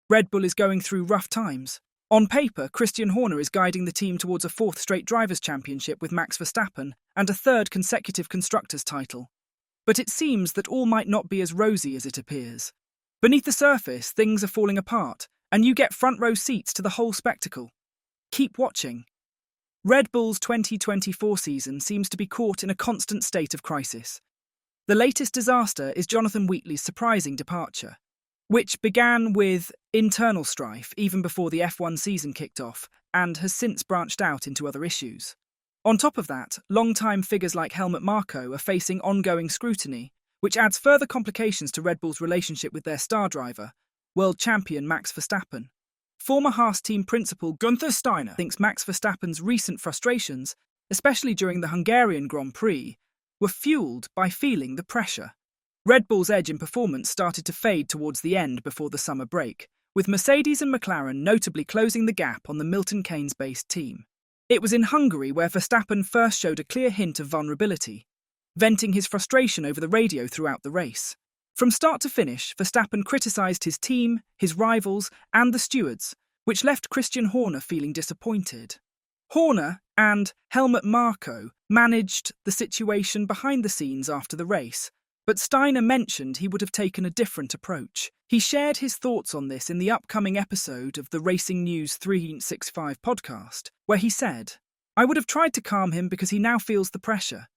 Red Bull is going through rough times. On paper, Christian Horner is guiding the team towards a fourth straight Drivers' Championship with Max Verstappen and a third consecutive Constructors' title. But it seems that all might not be as rosy as it appears. Beneath the surface, things are falling apart, and you get front-row seats to the whole spectacle. Keep watching. Red Bull's 2024 season seems to be caught in a constant state of crisis. The latest disaster is Jonathan Wheatley's surprising departure, which began with internal strife even before the F1 season kicked off and has since branched out into other issues. On top of that, long-time figures like Helmut Marko are facing ongoing scrutiny, which adds further complications to Red Bull's relationship with their star driver, world champion Max Verstappen. Former Haas team principal Günther Steiner thinks Max Verstappen's recent frustrations, especially during the Hungarian Grand Prix, were fueled by feeling the pressure. Red Bull's edge in performance started to fade towards the end before the summer break, with Mercedes and McLaren notably closing the gap on the Milton Keynes-based team. It was in Hungary where Verstappen first showed a clear hint of vulnerability, venting his frustration over the radio throughout the race. From start to finish, Verstappen criticised his team, his rivals, and the stewards, which left Christian Horner feeling disappointed. Horner and Helmut Marko managed the situation behind the scenes after the race, but Steiner mentioned he would have taken a different approach. He shared his thoughts on this in the upcoming episode of the Racing News 365 podcast, where he said, "I would have tried to calm him because he now feels the pressure.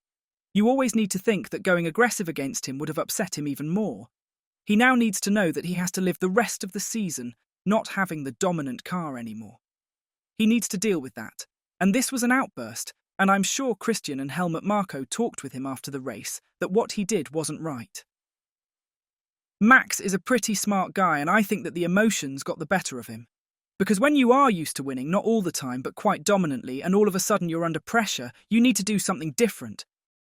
You always need to think that going aggressive against him would have upset him even more. He now needs to know that he has to live the rest of the season not having the dominant car anymore. He needs to deal with that. And this was an outburst, and I'm sure Christian and Helmut Marko talked with him after the race that what he did wasn't right. Max is a pretty smart guy, and I think that the emotions got the better of him. Because when you are used to winning, not all the time, but quite dominantly, and all of a sudden you're under pressure, you need to do something different.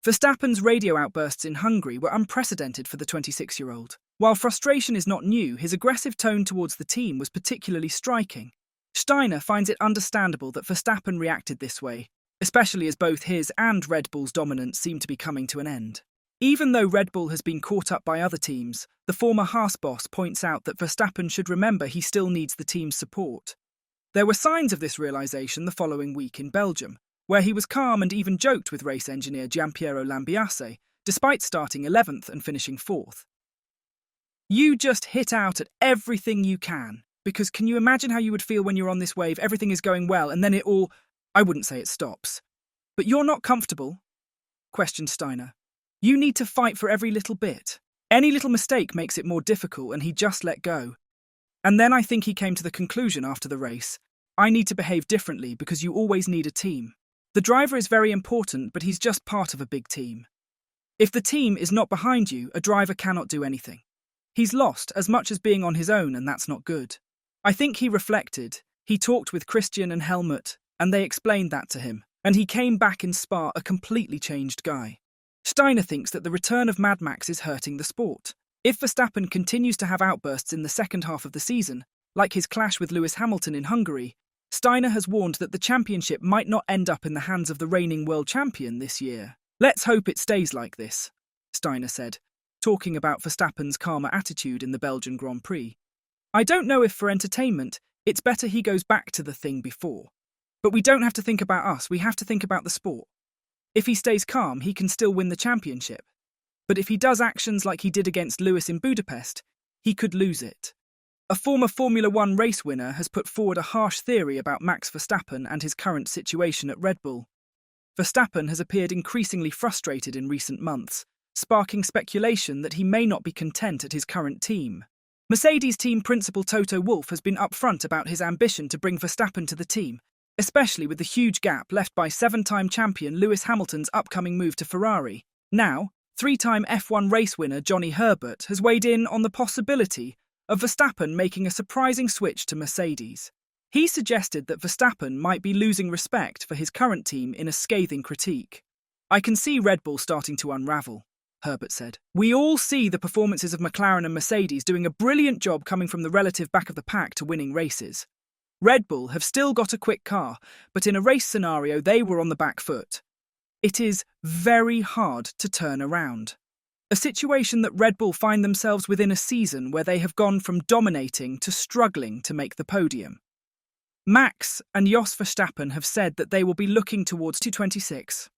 Verstappen's radio outbursts in Hungary were unprecedented for the 26-year-old. While frustration is not new, his aggressive tone towards the team was particularly striking. Steiner finds it understandable that Verstappen reacted this way, especially as both his and Red Bull's dominance seemed to be coming to an end. Even though Red Bull has been caught up by other teams, the former Haas boss points out that Verstappen should remember he still needs the team's support. There were signs of this realization the following week in Belgium, where he was calm and even joked with race engineer Giampiero Lambiase, despite starting 11th and finishing 4th. You just hit out at everything you can, because can you imagine how you would feel when you're on this wave, everything is going well, and then it all, I wouldn't say it stops. But you're not comfortable? Questioned Steiner. You need to fight for every little bit. Any little mistake makes it more difficult, and he just let go. And then I think he came to the conclusion after the race, I need to behave differently because you always need a team. The driver is very important, but he's just part of a big team. If the team is not behind you, a driver cannot do anything. He's lost as much as being on his own, and that's not good. I think he reflected. He talked with Christian and Helmut, and they explained that to him, and he came back in Spa a completely changed guy. Steiner thinks that the return of Mad Max is hurting the sport. If Verstappen continues to have outbursts in the second half of the season, like his clash with Lewis Hamilton in Hungary, Steiner has warned that the championship might not end up in the hands of the reigning world champion this year. Let's hope it stays like this, Steiner said, talking about Verstappen's calmer attitude in the Belgian Grand Prix. I don't know if for entertainment, it's better he goes back to the thing before. But we don't have to think about us, we have to think about the sport. If he stays calm, he can still win the championship. But if he does actions like he did against Lewis in Budapest, he could lose it. A former Formula One race winner has put forward a harsh theory about Max Verstappen and his current situation at Red Bull. Verstappen has appeared increasingly frustrated in recent months, sparking speculation that he may not be content at his current team. Mercedes team principal Toto Wolff has been upfront about his ambition to bring Verstappen to the team, especially with the huge gap left by seven-time champion Lewis Hamilton's upcoming move to Ferrari. Now, three-time F1 race winner Johnny Herbert has weighed in on the possibility of Verstappen making a surprising switch to Mercedes. He suggested that Verstappen might be losing respect for his current team in a scathing critique. I can see Red Bull starting to unravel, Herbert said. We all see the performances of McLaren and Mercedes doing a brilliant job coming from the relative back of the pack to winning races. Red Bull have still got a quick car, but in a race scenario they were on the back foot. It is very hard to turn around. A situation that Red Bull find themselves within a season where they have gone from dominating to struggling to make the podium. Max and Jos Verstappen have said that they will be looking towards 2026.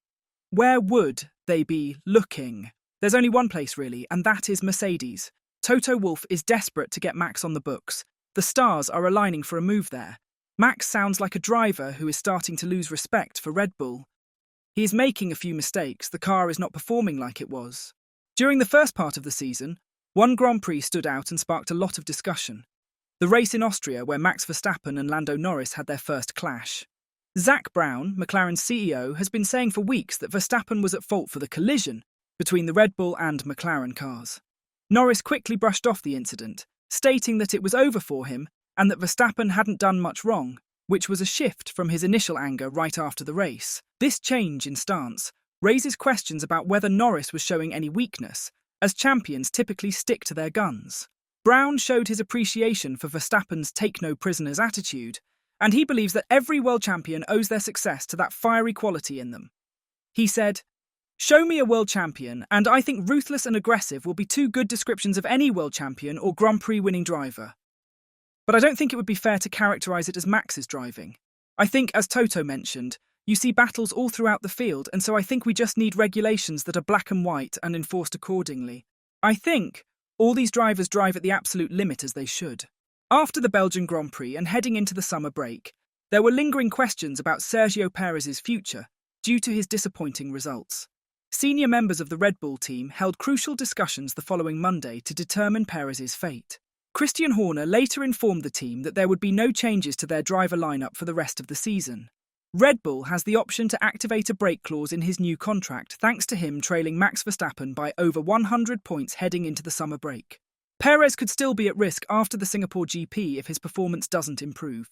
Where would they be looking? There's only one place really, and that is Mercedes. Toto Wolff is desperate to get Max on the books. The stars are aligning for a move there. Max sounds like a driver who is starting to lose respect for Red Bull. He is making a few mistakes, the car is not performing like it was. During the first part of the season, one Grand Prix stood out and sparked a lot of discussion. The race in Austria where Max Verstappen and Lando Norris had their first clash. Zak Brown, McLaren's CEO, has been saying for weeks that Verstappen was at fault for the collision between the Red Bull and McLaren cars. Norris quickly brushed off the incident, stating that it was over for him and that Verstappen hadn't done much wrong, which was a shift from his initial anger right after the race. This change in stance raises questions about whether Norris was showing any weakness, as champions typically stick to their guns. Brown showed his appreciation for Verstappen's take-no-prisoners attitude, and he believes that every world champion owes their success to that fiery quality in them. He said, "Show me a world champion, and I think ruthless and aggressive will be two good descriptions of any world champion or Grand Prix winning driver. But I don't think it would be fair to characterise it as Max's driving. I think, as Toto mentioned, you see battles all throughout the field, and so I think we just need regulations that are black and white and enforced accordingly. I think all these drivers drive at the absolute limit as they should." After the Belgian Grand Prix and heading into the summer break, there were lingering questions about Sergio Perez's future due to his disappointing results. Senior members of the Red Bull team held crucial discussions the following Monday to determine Perez's fate. Christian Horner later informed the team that there would be no changes to their driver lineup for the rest of the season. Red Bull has the option to activate a break clause in his new contract thanks to him trailing Max Verstappen by over 100 points heading into the summer break. Perez could still be at risk after the Singapore GP if his performance doesn't improve.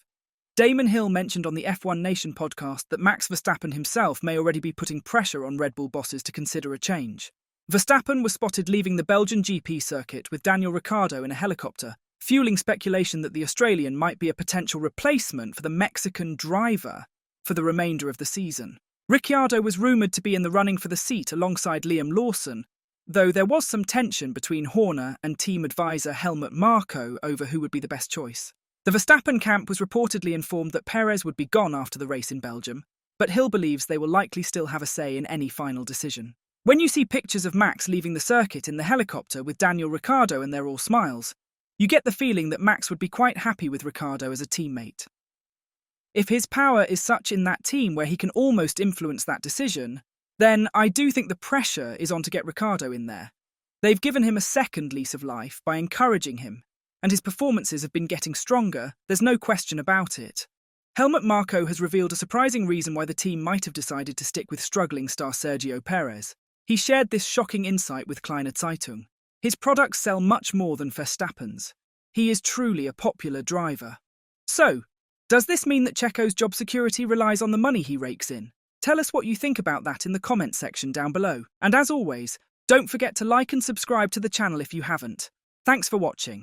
Damon Hill mentioned on the F1 Nation podcast that Max Verstappen himself may already be putting pressure on Red Bull bosses to consider a change. Verstappen was spotted leaving the Belgian GP circuit with Daniel Ricciardo in a helicopter, fueling speculation that the Australian might be a potential replacement for the Mexican driver for the remainder of the season. Ricciardo was rumoured to be in the running for the seat alongside Liam Lawson, though there was some tension between Horner and team advisor Helmut Marko over who would be the best choice. The Verstappen camp was reportedly informed that Perez would be gone after the race in Belgium, but Hill believes they will likely still have a say in any final decision. When you see pictures of Max leaving the circuit in the helicopter with Daniel Ricciardo and they're all smiles, you get the feeling that Max would be quite happy with Ricciardo as a teammate. If his power is such in that team where he can almost influence that decision, then I do think the pressure is on to get Ricciardo in there. They've given him a second lease of life by encouraging him, and his performances have been getting stronger, there's no question about it. Helmut Marko has revealed a surprising reason why the team might have decided to stick with struggling star Sergio Perez. He shared this shocking insight with Kleine Zeitung. His products sell much more than Verstappen's. He is truly a popular driver. So, does this mean that Checo's job security relies on the money he rakes in? Tell us what you think about that in the comments section down below. And as always, don't forget to like and subscribe to the channel if you haven't. Thanks for watching.